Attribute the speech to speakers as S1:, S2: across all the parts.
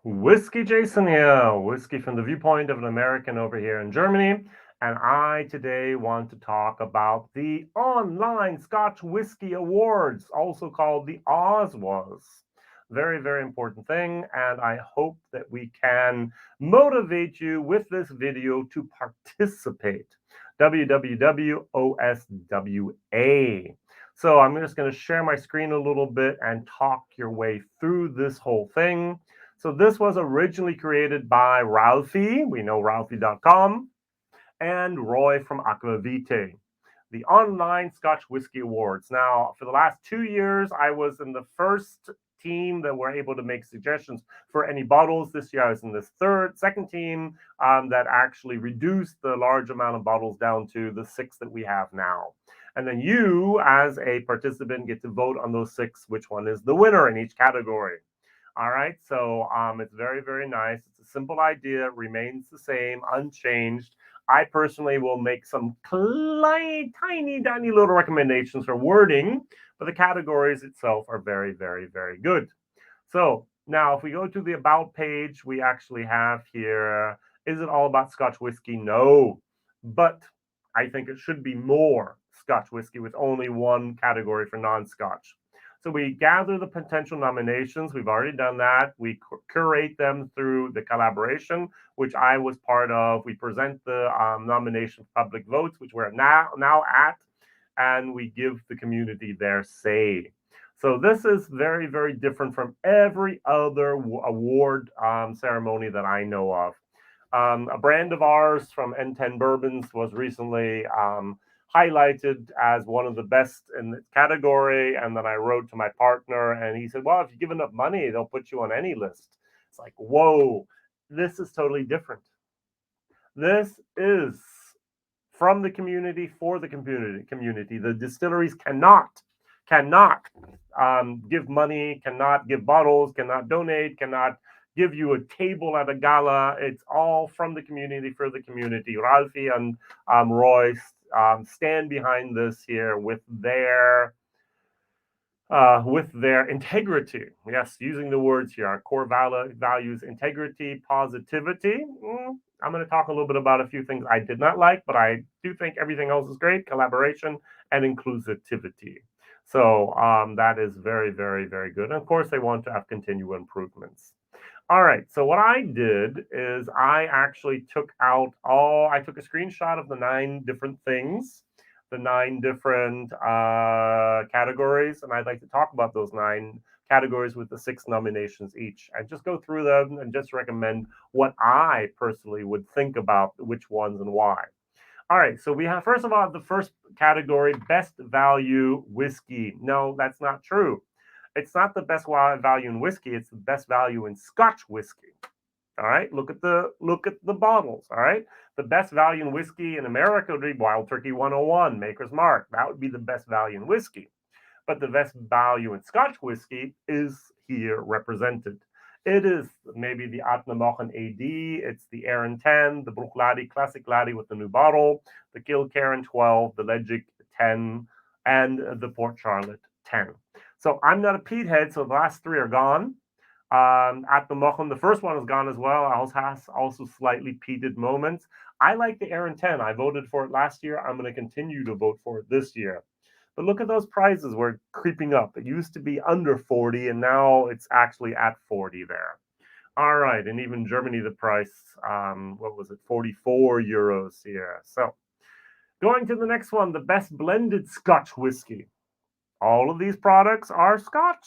S1: WhiskyJason here, whiskey from the viewpoint of an American over here in Germany. And I today want to talk about the Online Scotch Whisky Awards, also called the OSWAs. Very, very important thing. And I hope that we can motivate you with this video to participate. www.OSWA. So I'm just going to share my screen a little bit and talk your way through this whole thing. So this was originally created by Ralphie, we know Ralphie.com, and Roy from Aquavite, the Online Scotch Whisky Awards. Now, for the last 2 years, I was in the first team that were able to make suggestions for any bottles. This year, I was in this second team that actually reduced the large amount of bottles down to the 6 that we have now. And then you, as a participant, get to vote on those 6, which one is the winner in each category. All right, so it's very, very nice. It's a simple idea, remains the same, unchanged. I personally will make some tiny, tiny little recommendations for wording, but the categories itself are very, very, very good. So now if we go to the About page, we actually have here, is it all about Scotch whiskey? No, but I think it should be more Scotch whiskey with only one category for non-Scotch. So we gather the potential nominations. We've already done that. We curate them through the collaboration, which I was part of. We present the nomination public votes, which we're now at, and we give the community their say. So this is very, very different from every other award ceremony that I know of. A brand of ours from N10 Bourbons was recently highlighted as one of the best in the category. And then I wrote to my partner, and he said, well, if you give enough money, they'll put you on any list. It's like, whoa, this is totally different. This is from the community for the community. The distilleries cannot give money, cannot give bottles, cannot donate, cannot give you a table at a gala. It's all from the community for the community. Ralphie and Roy stand behind this here with their integrity. Yes, using the words here, our core values: integrity, positivity. I'm going to talk a little bit about a few things I did not like, but I do think everything else is great: collaboration and inclusivity. So that is very, very, very good. And of course, they want to have continual improvements. All right. So what I did is I actually I took a screenshot of the 9 different things, the 9 different categories, and I'd like to talk about those 9 categories with the 6 nominations each, and just go through them and just recommend what I personally would think about which ones and why. All right, so we have, first of all, the first category, best value whiskey. No, that's not true. It's not the best value in whiskey. It's the best value in Scotch whiskey. All right, look at the bottles. All right, the best value in whiskey in America would be Wild Turkey 101, Maker's Mark. That would be the best value in whiskey. But the best value in Scotch whiskey is here represented. It is maybe the Atnamochen AD, it's the Aaron 10, the Bruichladdich Classic Laddie with the new bottle, the Kilkerran 12, the Legic 10, and the Port Charlotte 10. So I'm not a peat head, so the last 3 are gone. Atnamochen, the first one is gone as well. Has also slightly peated moments. I like the Aaron 10. I voted for it last year. I'm going to continue to vote for it this year. But look at those prices. We're creeping up. It used to be under 40, and now it's actually at 40 there. All right, and even Germany, the price, what was it, 44 euros here. So going to the next one, the best blended Scotch whiskey. All of these products are Scotch.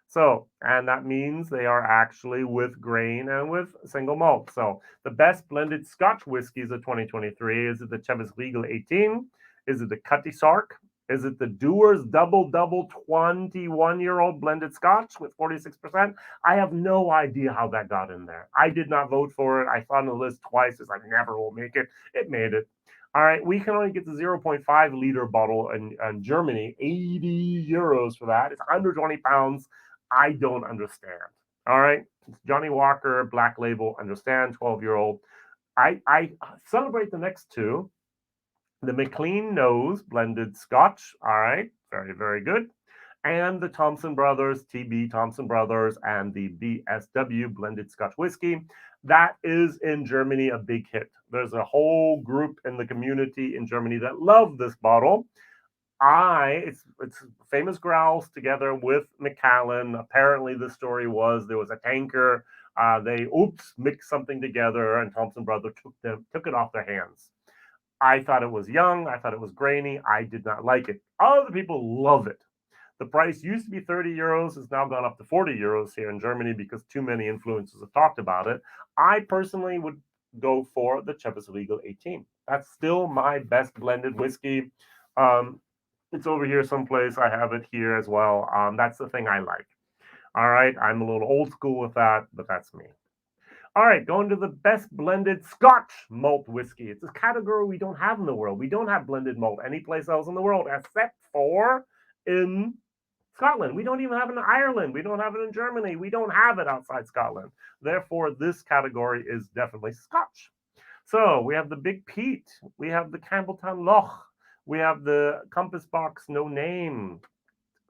S1: So, and that means they are actually with grain and with single malt. So the best blended Scotch whiskeys of 2023, is it the Chivas Regal 18? Is it the Cutty Sark? Is it the Dewar's Double 21-year-old blended Scotch with 46%? I have no idea how that got in there. I did not vote for it. I saw on the list twice. It's like, never will make it. It made it. All right, we can only get the 0.5 liter bottle in Germany, 80 euros for that. It's 120 pounds. I don't understand. All right, Johnny Walker, Black Label, understand, 12-year-old. I celebrate the next 2. The McLean Nose blended Scotch. All right, very, very good. and the Thompson Brothers, TB Thompson Brothers, and the BSW Blended Scotch Whisky. That is in Germany a big hit. There's a whole group in the community in Germany that love this bottle. It's famous growls together with Macallan. Apparently, the story was there was a tanker. They mixed something together, and Thompson Brothers took it off their hands. I thought it was young. I thought it was grainy. I did not like it. Other people love it. The price used to be 30 euros. It's now gone up to 40 euros here in Germany because too many influencers have talked about it. I personally would go for the Chivas Regal 18. That's still my best blended whiskey. Um, it's over here someplace. I have it here as well. That's the thing I like. All right. I'm a little old school with that, but that's me. All right, going to the best blended Scotch malt whiskey. It's a category we don't have in the world. We don't have blended malt anyplace else in the world except for in Scotland. We don't even have it in Ireland. We don't have it in Germany. We don't have it outside Scotland. Therefore, this category is definitely Scotch. So we have the Big Pete. We have the Campbeltown Loch. We have the Compass Box No Name.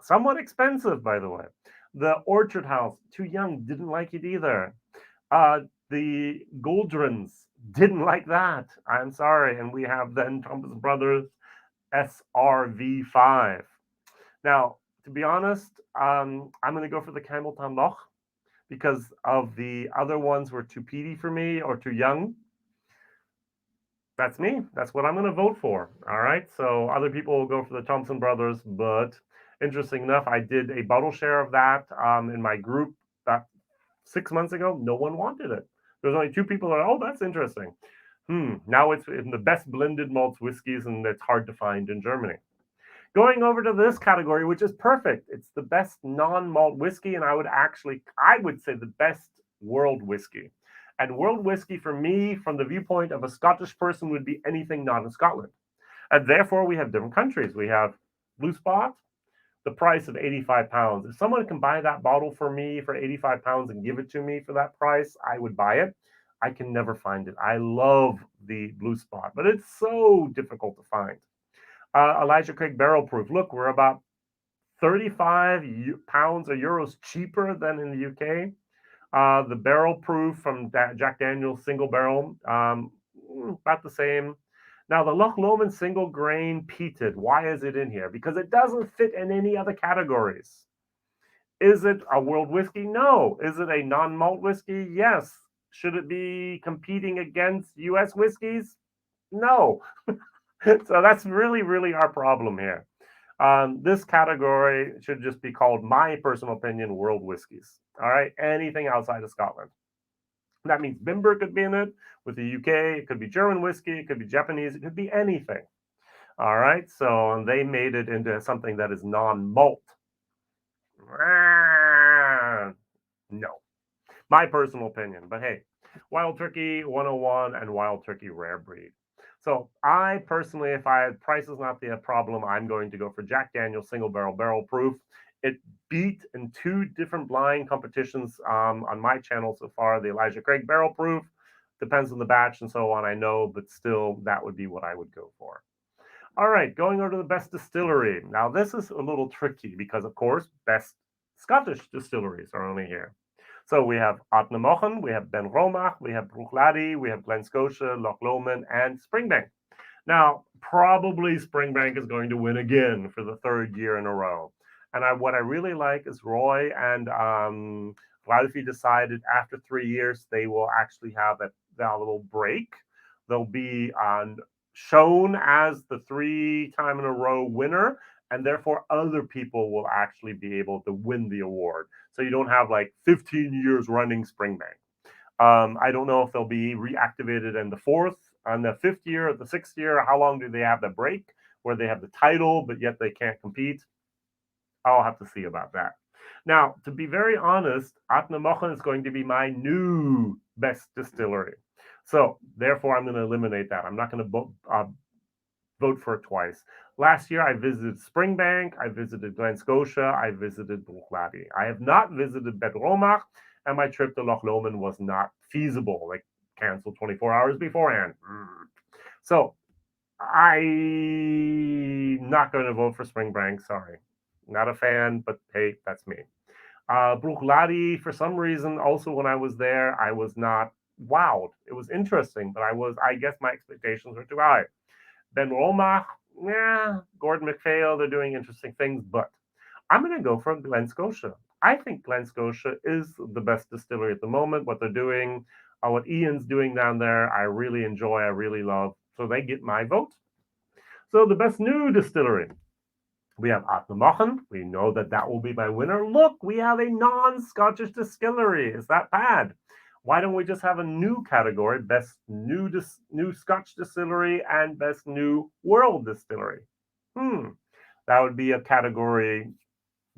S1: Somewhat expensive, by the way. The Orchard House. Too young. Didn't like it either. The Goldrons didn't like that. I'm sorry. And we have then Thompson Brothers SRV5. Now, to be honest, I'm going to go for the Campbeltown Loch because of the other ones were too peaty for me or too young. That's me. That's what I'm going to vote for. All right. So other people will go for the Thompson Brothers, but interesting enough, I did a bottle share of that in my group that 6 months ago. No one wanted it. There's only two people that, oh, that's interesting. Now it's in the best blended malts whiskeys, and it's hard to find in Germany. Going over to this category, which is perfect. It's the best non-malt whiskey, and I would say the best world whiskey. And world whiskey for me, from the viewpoint of a Scottish person, would be anything not in Scotland. And therefore, we have different countries. We have Blue Spot, the price of £85. If someone can buy that bottle for me for £85 and give it to me for that price, I would buy it. I can never find it. I love the Blue Spot, but it's so difficult to find. Elijah Craig Barrel Proof. Look, we're about 35 pounds or euros cheaper than in the UK. The Barrel Proof from Jack Daniel's single barrel, about the same. Now, the Loch Lomond single grain peated, why is it in here? Because it doesn't fit in any other categories. Is it a world whiskey? No. Is it a non-malt whiskey? Yes. Should it be competing against US whiskeys? No. So that's really, really our problem here. This category should just be called, my personal opinion, world whiskeys. All right. Anything outside of Scotland. That means Bimber could be in it with the UK. It could be German whiskey. It could be Japanese. It could be anything. All right. So they made it into something that is non-malt. No. My personal opinion. But hey, Wild Turkey 101 and Wild Turkey Rare Breed. So I personally, if price is not the problem, I'm going to go for Jack Daniel's Single Barrel Proof. It beat in two different blind competitions on my channel so far. The Elijah Craig Barrel Proof depends on the batch and so on, I know, but still, that would be what I would go for. All right, going over to the best distillery. Now, this is a little tricky because, of course, best Scottish distilleries are only here. So we have Ardnamurchan, we have Ben Romach, we have Bruichladdich, we have Glen Scotia, Loch Lomond, and Springbank. Now, probably Springbank is going to win again for the third year in a row. And what I really like is Roy and Ralphie decided after 3 years they will actually have that little break. They'll be shown as the 3-time in a row winner, and therefore other people will actually be able to win the award. So you don't have like 15 years running Springbank. I don't know if they'll be reactivated in the 4th, on the 5th year, or the 6th year. How long do they have the break where they have the title, but yet they can't compete? I'll have to see about that. Now, to be very honest, Ardnamurchan is going to be my new best distillery. So therefore, I'm going to eliminate that. I'm not going to vote for it twice. Last year, I visited Springbank, I visited Glen Scotia, I visited Bruichladdich. I have not visited Ben Romach, and my trip to Loch Lomond was not feasible, like canceled 24 hours beforehand. So I'm not going to vote for Springbank, sorry. Not a fan, but hey, that's me. Bruichladdich, for some reason, also when I was there, I was not wowed. It was interesting, but I guess my expectations were too high. Ben Romach, yeah, Gordon MacPhail, they're doing interesting things, but I'm going to go for Glen Scotia. I think Glen Scotia is the best distillery at the moment. What they're doing, what Ian's doing down there, I really enjoy, I really love. So they get my vote. So the best new distillery. We have Atnamachen. We know that that will be my winner. Look, we have a non-Scottish distillery. Is that bad? Why don't we just have a new category, best new Scotch distillery and best new world distillery? That would be a category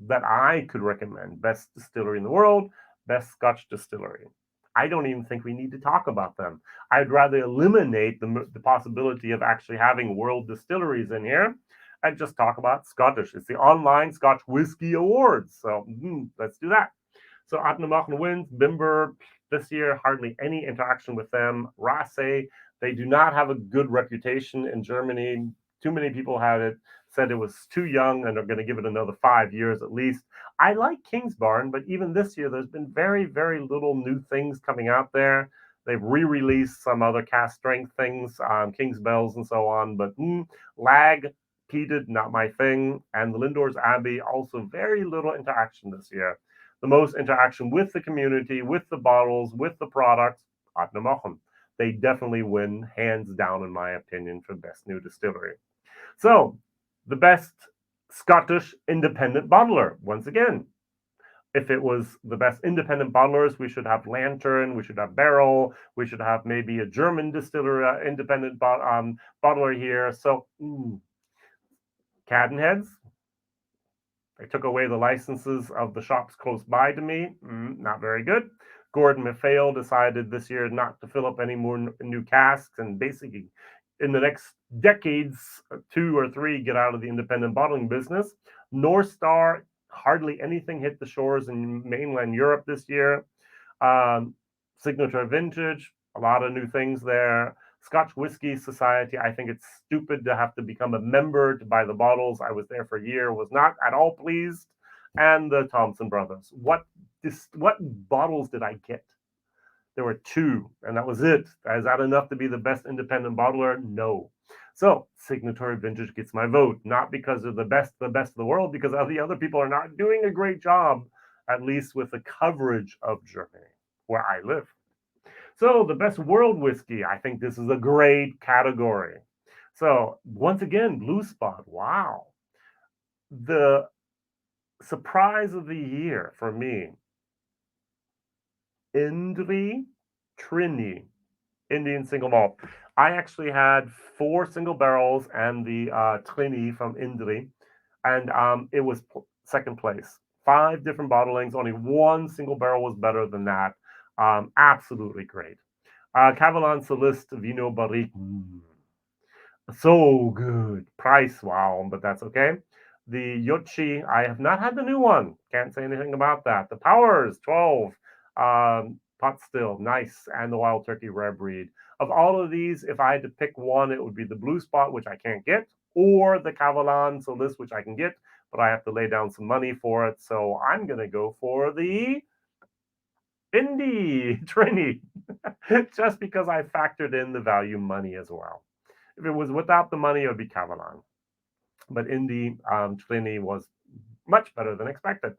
S1: that I could recommend. Best distillery in the world, best Scotch distillery. I don't even think we need to talk about them. I'd rather eliminate the possibility of actually having world distilleries in here and just talk about Scottish. It's the Online Scotch Whisky Awards. So let's do that. So Atnamachen wins. Bimber this year, hardly any interaction with them. Rasse, they do not have a good reputation in Germany. Too many people had it, said it was too young, and they're going to give it another 5 years at least. I like Kingsbarn, but even this year, there's been very, very little new things coming out there. They've re-released some other cast strength things, King's Bells and so on, but lag, peated, not my thing. And the Lindor's Abbey, also very little interaction this year. The most interaction with the community, with the bottles, with the products, Atnamachen. They definitely win, hands down, in my opinion, for best new distillery. So, the best Scottish independent bottler, once again. If it was the best independent bottlers, we should have Lantern, we should have Barrel, we should have maybe a German distiller, independent bottler here. So, Cadenheads, they took away the licenses of the shops close by to me. Not very good. Gordon MacPhail decided this year not to fill up any more new casks and basically in the next decades, 2 or 3, get out of the independent bottling business. North Star, hardly anything hit the shores in mainland Europe this year. Signature Vintage, a lot of new things there. Scotch Whisky Society, I think it's stupid to have to become a member to buy the bottles. I was there for a year, was not at all pleased. And the Thompson Brothers. What bottles did I get? There were 2, and that was it. Is that enough to be the best independent bottler? No. So Signatory Vintage gets my vote, not because they're the best of the world, because the other people are not doing a great job, at least with the coverage of Germany, where I live. So the best world whiskey, I think this is a great category. So once again, Blue Spot, wow. The surprise of the year for me, Indri Trini, Indian single malt. I actually had 4 single barrels and the Trini from Indri, and it was second place. 5 different bottlings, only 1 single barrel was better than that. Absolutely great. Cavalan Solist Vino Barrique. So good. Price, wow, but that's okay. The Yochi, I have not had the new one. Can't say anything about that. The Powers, 12. Pot Still, nice. And the Wild Turkey Rare Breed. Of all of these, if I had to pick one, it would be the Blue Spot, which I can't get, or the Cavalan Solist, which I can get, but I have to lay down some money for it. So I'm going to go for the Indie Trini, just because I factored in the value money as well. If it was without the money, it would be Cavalan. But Indie Trini was much better than expected.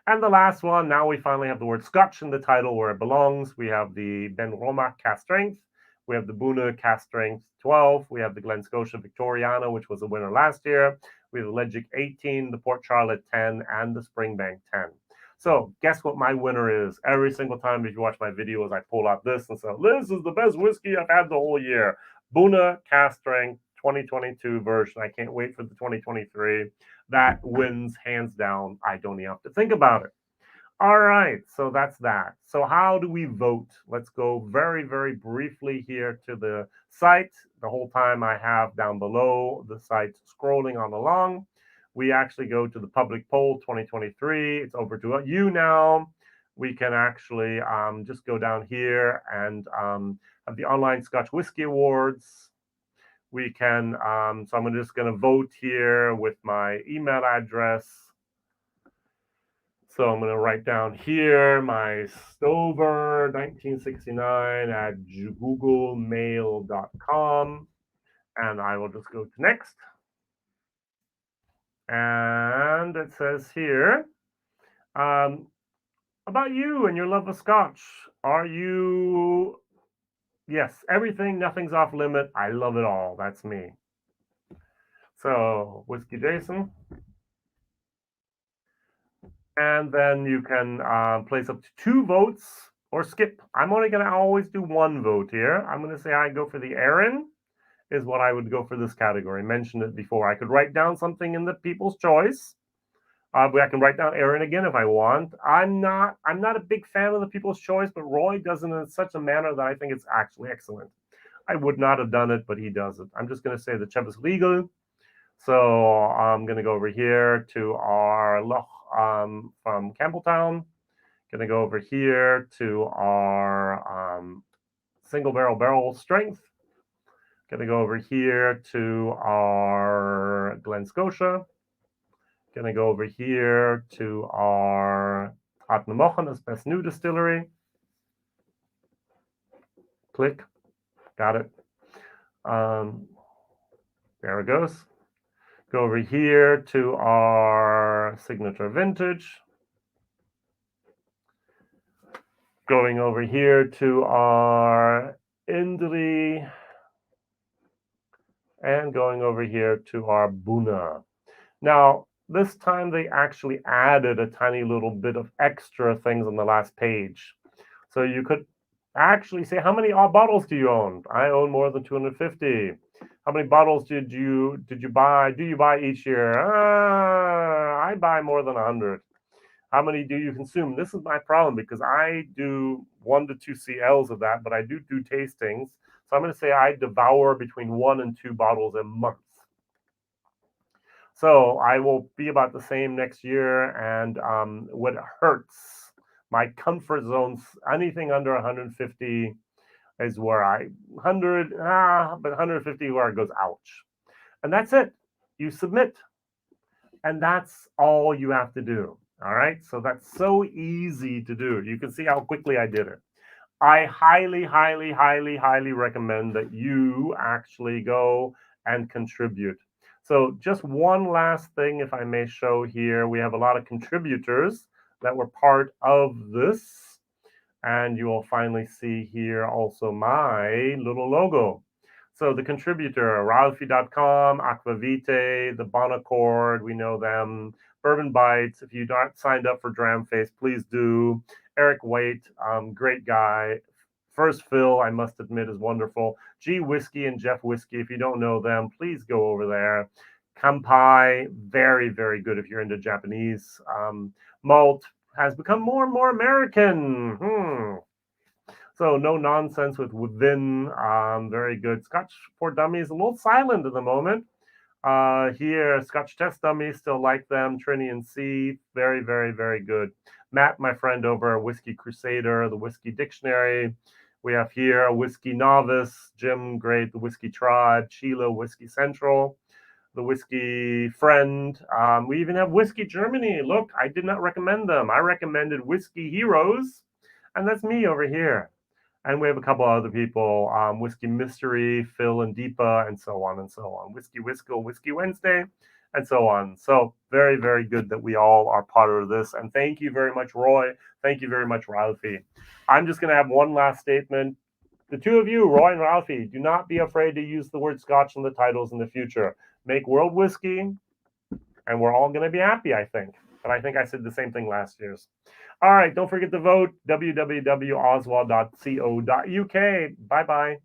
S1: And the last one, now we finally have the word Scotch in the title where it belongs. We have the Ben Romach Cast Strength. We have the Buna Cast Strength 12. We have the Glen Scotia Victoriana, which was a winner last year. We have the Legic 18, the Port Charlotte 10, and the Springbank 10. So guess what my winner is? Every single time if you watch my videos, I pull out this and say, this is the best whiskey I've had the whole year. Buna Cast Strength 2022 version. I can't wait for the 2023. That wins hands down. I don't even have to think about it. All right, so that's that. So how do we vote? Let's go very, very briefly here to the site. The whole time I have down below the site scrolling on along. We actually go to the public poll 2023. It's over to you now. We can actually just go down here and have the Online Scotch Whisky Awards. We can, so I'm just going to vote here with my email address. So I'm going to write down here my Stover 1969 at googlemail.com. And I will just go to next. And it says here, about you and your love of Scotch. Are you, yes, everything, nothing's off limit. I love it all. That's me. So, WhiskyJason. And then you can place up to 2 votes or skip. I'm only going to always do 1 vote here. I'm going to say I go for the Aaron is what I would go for this category. I mentioned it before. I could write down something in the people's choice. I can write down Aaron again if I want. I'm not a big fan of the people's choice, but Roy does it in such a manner that I think it's actually excellent. I would not have done it, but he does it. I'm just going to say the Chevis Legal. So I'm going to go over here to our Loch from Campbelltown. Going to go over here to our single barrel strength. Going to go over here to our Glen Scotia. Going to go over here to our Atnamochan, Best New Distillery. Click. Got it. There it goes. Go over here to our Signature Vintage. Going over here to our Indri. And going over here to our Buna. Now, this time they actually added a tiny little bit of extra things on the last page. So you could actually say, how many bottles do you own? I own more than 250. How many bottles did you buy? Do you buy each year? I buy more than 100. How many do you consume? This is my problem because I do 1 to 2 CLs of that, but I do tastings. So I'm going to say I devour between 1 and 2 bottles a month. So I will be about the same next year. And what hurts, my comfort zones, anything under 150 is where 150 where it goes, ouch. And that's it. You submit. And that's all you have to do. All right. So that's so easy to do. You can see how quickly I did it. I highly, highly, highly, highly recommend that you actually go and contribute. So just one last thing, if I may show here, we have a lot of contributors that were part of this. And you will finally see here also my little logo. So the contributor, Ralphie.com, Aquavite, the Bonaccord, we know them. Bourbon Bites, if you're not signed up for Dramface, please do. Eric Waite, great guy. First Phil, I must admit, is wonderful. G Whiskey and Jeff Whiskey, if you don't know them, please go over there. Kampai, very, very good if you're into Japanese. Malt has become more and more American. So no nonsense with Within, very good. Scotch for Dummies, a little silent at the moment. Here, Scotch Test Dummies, still like them. Trini and C, very, very, very good. Matt, my friend over at Whiskey Crusader, the Whiskey Dictionary. We have here a Whiskey Novice, Jim, great, the Whiskey Tribe, Sheila, Whiskey Central, the Whiskey Friend. We even have Whiskey Germany. Look, I did not recommend them. I recommended Whiskey Heroes, and that's me over here. And we have a couple other people, Whiskey Mystery, Phil and Deepa, and so on and so on. Whiskey Whistle, Whiskey Wednesday, and so on. So very, very good that we all are part of this. And thank you very much, Roy. Thank you very much, Ralphie. I'm just going to have one last statement. The two of you, Roy and Ralphie, do not be afraid to use the word Scotch in the titles in the future. Make world whiskey, and we're all going to be happy, I think. But I think I said the same thing last year's. All right, don't forget to vote, www.oswa.co.uk. Bye-bye.